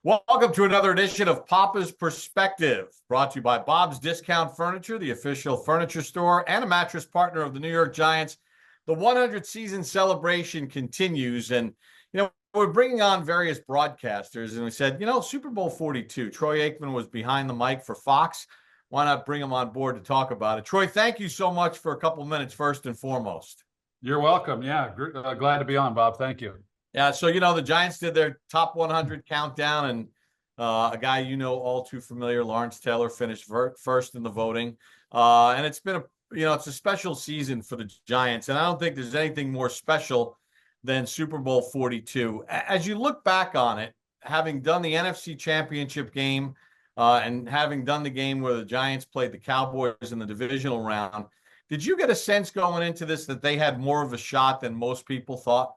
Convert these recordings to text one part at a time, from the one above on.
Welcome to another edition of Papa's Perspective, brought to you by Bob's Discount Furniture, the official furniture store and a mattress partner of the New York Giants. The 100th season celebration continues, and we're bringing on various broadcasters, and we said, Super Bowl 42, Troy Aikman was behind the mic for Fox. Why not bring him on board to talk about it? Troy, thank you so much for a couple minutes, first and foremost. You're welcome. Yeah, glad to be on, Bob. Thank you. Yeah, so the Giants did their top 100 countdown, and a guy all too familiar, Lawrence Taylor, finished first in the voting. And it's been it's a special season for the Giants, and I don't think there's anything more special than Super Bowl 42. As you look back on it, having done the NFC Championship game and having done the game where the Giants played the Cowboys in the divisional round, did you get a sense going into this that they had more of a shot than most people thought?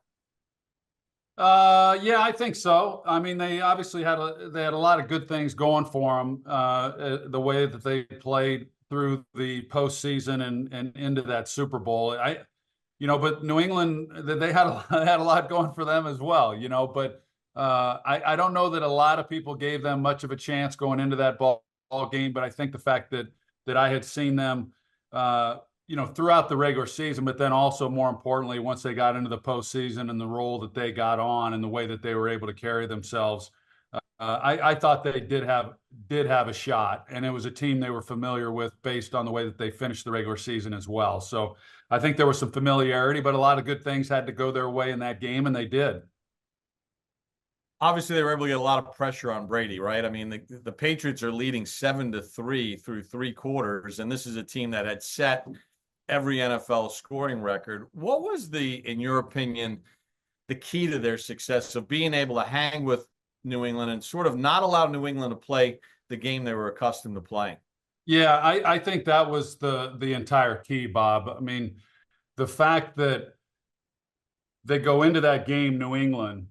Yeah, I think so. I mean, they obviously had a lot of good things going for them. The way that they played through the postseason and into that Super Bowl. But New England, they had a lot going for them as well. But I don't know that a lot of people gave them much of a chance going into that ball game. But I think the fact that I had seen them throughout the regular season, but then also more importantly, once they got into the postseason and the role that they got on and the way that they were able to carry themselves, I thought they did have a shot, and it was a team they were familiar with based on the way that they finished the regular season as well. So I think there was some familiarity, but a lot of good things had to go their way in that game, and they did. Obviously, they were able to get a lot of pressure on Brady, right? I mean, the Patriots are leading 7-3 through three quarters, and this is a team that had set every NFL scoring record. What was in your opinion, the key to their success of being able to hang with New England and sort of not allow New England to play the game they were accustomed to playing? Yeah, I think that was the entire key, Bob. I mean, the fact that they go into that game, New England,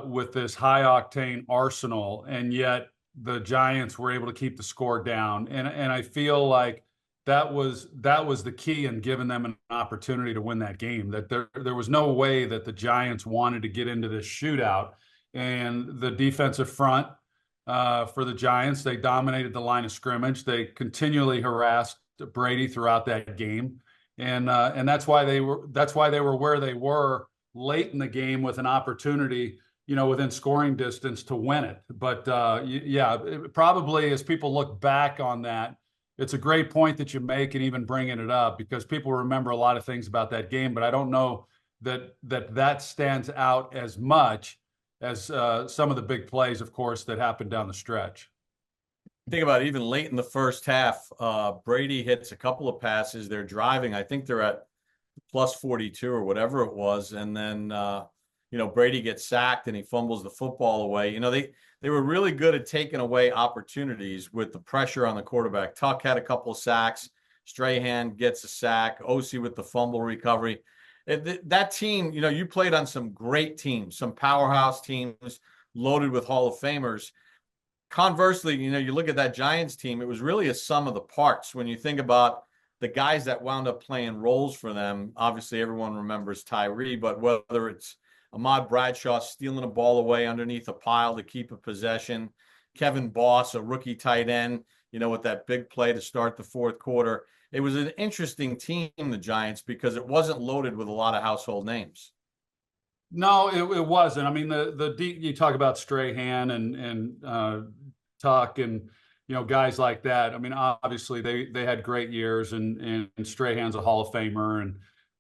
with this high octane arsenal, and yet the Giants were able to keep the score down. And I feel like that was the key in giving them an opportunity to win that game. That there was no way that the Giants wanted to get into this shootout. And the defensive front for the Giants, they dominated the line of scrimmage. They continually harassed Brady throughout that game, and that's why they were where they were late in the game with an opportunity, within scoring distance to win it. But probably as people look back on that, it's a great point that you make, and even bringing it up, because people remember a lot of things about that game, but I don't know that stands out as much as some of the big plays, of course, that happened down the stretch. Think about it, even late in the first half, Brady hits a couple of passes. They're driving. I think they're at plus 42 or whatever it was. And then, Brady gets sacked and he fumbles the football away. They were really good at taking away opportunities with the pressure on the quarterback. Tuck had a couple of sacks. Strahan gets a sack. Osi with the fumble recovery. That team, you played on some great teams, some powerhouse teams loaded with Hall of Famers. Conversely, you look at that Giants team, it was really a sum of the parts. When you think about the guys that wound up playing roles for them, obviously everyone remembers Tyree, but whether it's Ahmad Bradshaw stealing a ball away underneath a pile to keep a possession, Kevin Boss, a rookie tight end, with that big play to start the fourth quarter. It was an interesting team, the Giants, because it wasn't loaded with a lot of household names. No, it wasn't. I mean, the you talk about Strahan and Tuck and guys like that. I mean, obviously they had great years, and Strahan's a Hall of Famer, and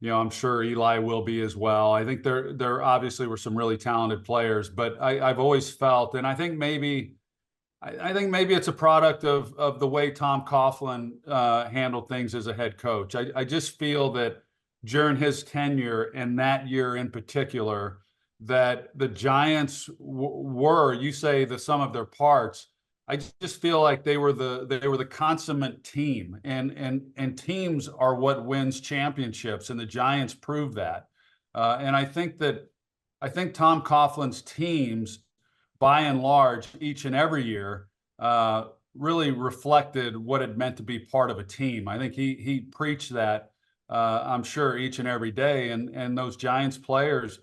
I'm sure Eli will be as well. I think there obviously were some really talented players, but I've always felt, and I think maybe it's a product of the way Tom Coughlin handled things as a head coach. I just feel that during his tenure, and that year in particular, that the Giants were, you say, the sum of their parts. I just feel like they were the consummate team, and teams are what wins championships, and the Giants proved that. And I think Tom Coughlin's teams, by and large, each and every year, really reflected what it meant to be part of a team. I think he preached that, I'm sure, each and every day. And those Giants players,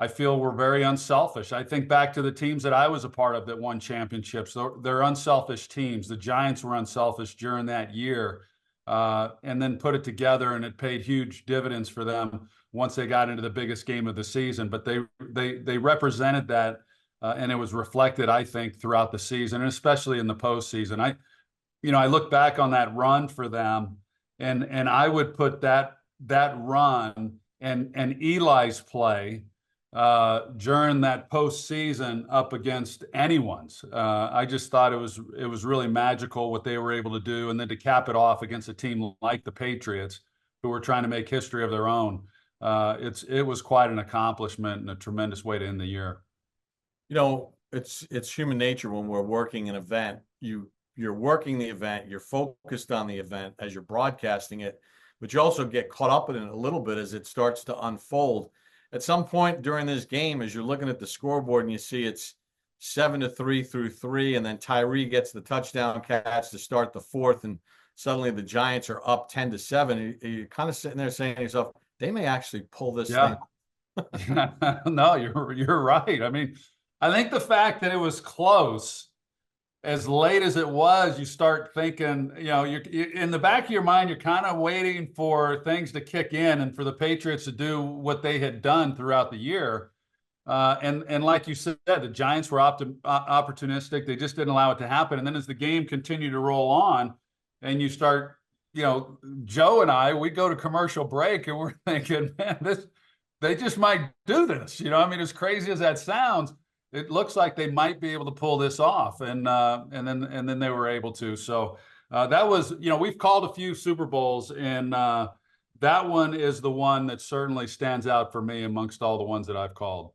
I feel we're very unselfish. I think back to the teams that I was a part of that won championships. They're unselfish teams. The Giants were unselfish during that year, and then put it together, and it paid huge dividends for them once they got into the biggest game of the season. But they represented that, and it was reflected, I think, throughout the season, and especially in the postseason. I look back on that run for them, and I would put that run and Eli's play during that postseason up against anyone's. I just thought it was really magical what they were able to do, and then to cap it off against a team like the Patriots, who were trying to make history of their own. It was quite an accomplishment and a tremendous way to end the year. It's human nature when we're working an event. You're working the event, you're focused on the event as you're broadcasting it, but you also get caught up in it a little bit as it starts to unfold. At some point during this game, as you're looking at the scoreboard and you see it's 7-3 through 3, and then Tyree gets the touchdown catch to start the fourth, and suddenly the Giants are up 10-7. You're kind of sitting there saying to yourself, they may actually pull this thing. No, you're right. I mean, I think the fact that it was close as late as it was, you start thinking, you're in the back of your mind, you're kind of waiting for things to kick in and for the Patriots to do what they had done throughout the year. And like you said, the Giants were opportunistic. They just didn't allow it to happen. And then as the game continued to roll on, and you start, Joe and I, we go to commercial break, and we're thinking, man, they just might do this. I mean, as crazy as that sounds, it looks like they might be able to pull this off, and then they were able to. So that was, we've called a few Super Bowls, and that one is the one that certainly stands out for me amongst all the ones that I've called.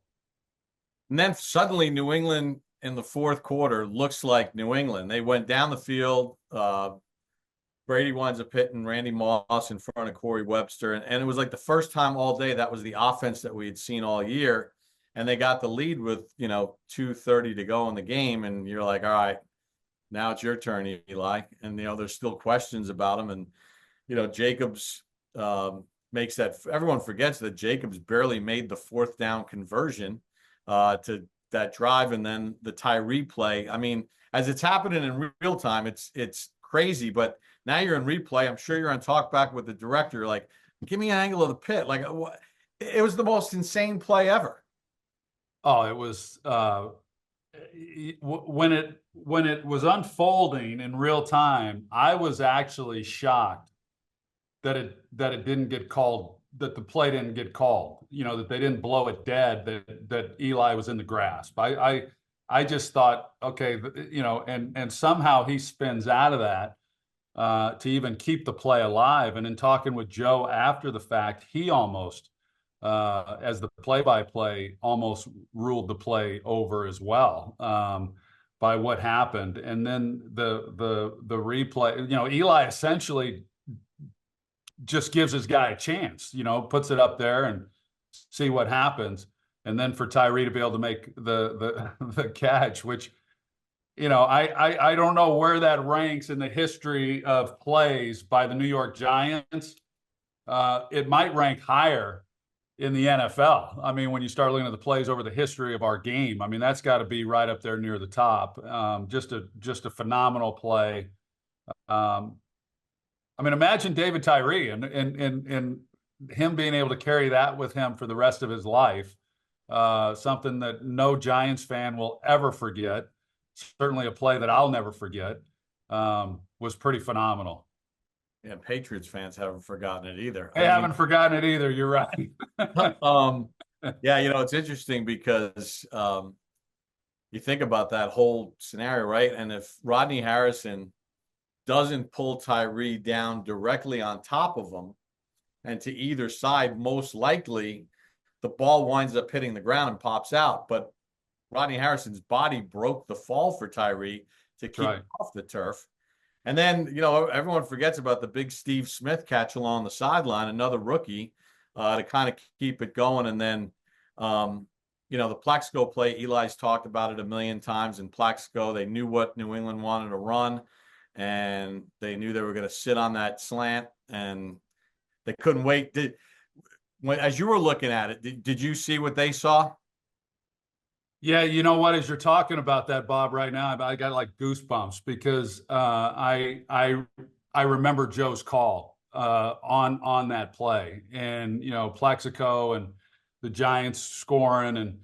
And then suddenly New England in the fourth quarter looks like New England. They went down the field. Brady winds up hitting Randy Moss in front of Corey Webster, and it was like the first time all day that was the offense that we had seen all year. And they got the lead with, 2:30 to go in the game. And you're like, all right, now it's your turn, Eli. And, there's still questions about him. And, Jacobs makes that. Everyone forgets that Jacobs barely made the fourth down conversion to that drive. And then the Tyree play. I mean, as it's happening in real time, it's crazy. But now you're in replay. I'm sure you're on talkback with the director. Like, give me an angle of the pit. Like, it was the most insane play ever. Oh, it was when it was unfolding in real time. I was actually shocked that it didn't get called, that the play didn't get called. That they didn't blow it dead. That Eli was in the grasp. I just thought, okay, and somehow he spins out of that to even keep the play alive. And in talking with Joe after the fact, he almost, as the play-by-play, almost ruled the play over as well by what happened. And then the replay, Eli essentially just gives his guy a chance, puts it up there and see what happens. And then for Tyree to be able to make the catch, which, I don't know where that ranks in the history of plays by the New York Giants. It might rank higher in the NFL. I mean, when you start looking at the plays over the history of our game, I mean, that's got to be right up there near the top. Just a phenomenal play. I mean, imagine David Tyree and him being able to carry that with him for the rest of his life. Something that no Giants fan will ever forget. Certainly a play that I'll never forget. Was pretty phenomenal. Yeah, Patriots fans haven't forgotten it either. I haven't forgotten it either. You're right. Yeah, it's interesting because you think about that whole scenario, right? And if Rodney Harrison doesn't pull Tyree down directly on top of him, and to either side, most likely the ball winds up hitting the ground and pops out. But Rodney Harrison's body broke the fall for Tyree to keep off the turf. And then, everyone forgets about the big Steve Smith catch along the sideline, another rookie, to kind of keep it going. And then, the Plaxico play, Eli's talked about it a million times. In Plaxico, they knew what New England wanted to run, and they knew they were going to sit on that slant, and they couldn't wait. As you were looking at it, did you see what they saw? Yeah, you know what? As you're talking about that, Bob, right now, I got like goosebumps because I remember Joe's call on that play, and Plexico and the Giants scoring, and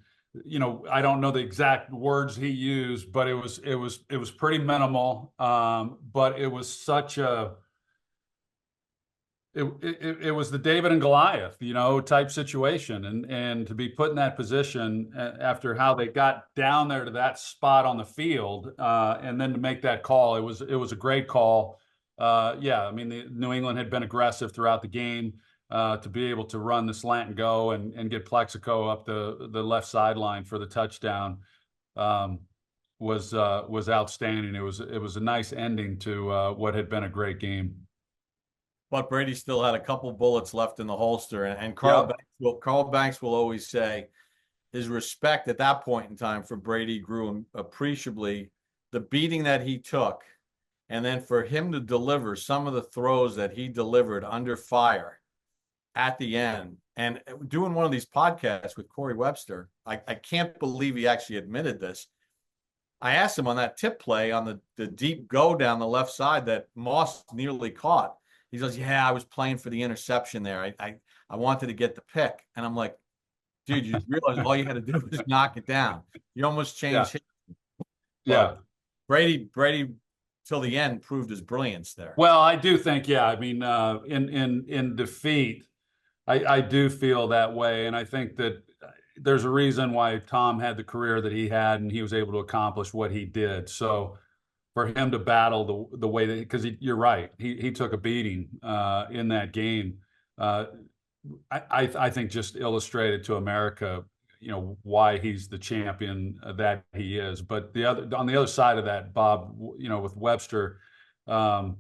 I don't know the exact words he used, but it was pretty minimal. But it was such a it was the David and Goliath, type situation, and to be put in that position after how they got down there to that spot on the field, and then to make that call, it was a great call. Yeah, I mean, New England had been aggressive throughout the game. To be able to run the slant and go and get Plexico up the left sideline for the touchdown um, was outstanding. It was a nice ending to what had been a great game. But Brady still had a couple bullets left in the holster, and Yep. Carl Banks will always say his respect at that point in time for Brady grew appreciably. The beating that he took, and then for him to deliver some of the throws that he delivered under fire at the end, and doing one of these podcasts with Corey Webster, I can't believe he actually admitted this. I asked him on that tip play on the deep go down the left side that Moss nearly caught. He goes, "Yeah, I was playing for the interception there. I wanted to get the pick." And I'm like, "Dude, you realize all you had to do was knock it down. You almost Yeah. changed it." Yeah. But Brady till the end proved his brilliance there. Well, I do think, yeah. I mean, in defeat, I do feel that way, and I think that there's a reason why Tom had the career that he had, and he was able to accomplish what he did. So for him to battle the way that, because you're right, he took a beating in that game. Uh, I think just illustrated to America, why he's the champion that he is. But on the other side of that, Bob, with Webster. Um,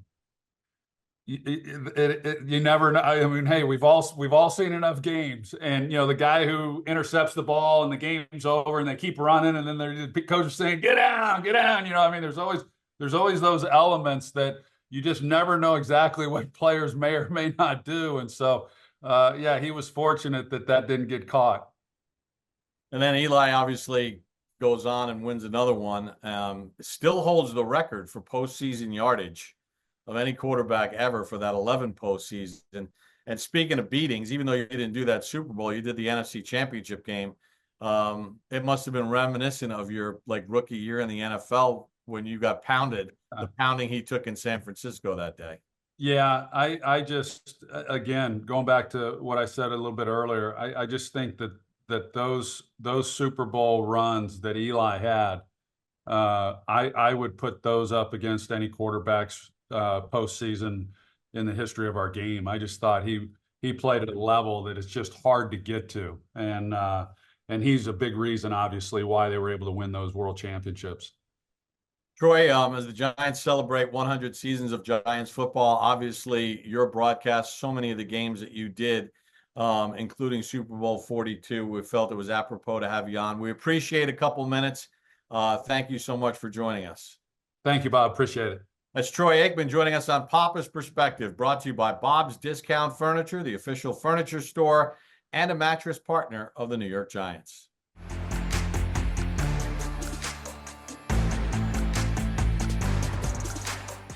you never know. I mean, hey, we've all seen enough games, and the guy who intercepts the ball and the game's over, and they keep running, and then the coach is saying, "Get down, get down." I mean, there's always those elements that you just never know exactly what players may or may not do, and so yeah, he was fortunate that didn't get caught. And then Eli obviously goes on and wins another one. Still holds the record for postseason yardage of any quarterback ever for that 11 postseason. And speaking of beatings, even though you didn't do that Super Bowl, you did the NFC Championship game. It must have been reminiscent of your like rookie year in the NFL when you got pounded, the pounding he took in San Francisco that day. Yeah, I just again going back to what I said a little bit earlier, I just think that those Super Bowl runs that Eli had, I would put those up against any quarterback's postseason in the history of our game. I just thought he played at a level that is just hard to get to, and he's a big reason, obviously, why they were able to win those world championships. Troy, as the Giants celebrate 100 seasons of Giants football, obviously your broadcast, so many of the games that you did, including Super Bowl 42, we felt it was apropos to have you on. We appreciate a couple minutes. Thank you so much for joining us. Thank you, Bob. Appreciate it. That's Troy Aikman joining us on Papa's Perspective, brought to you by Bob's Discount Furniture, the official furniture store and a mattress partner of the New York Giants.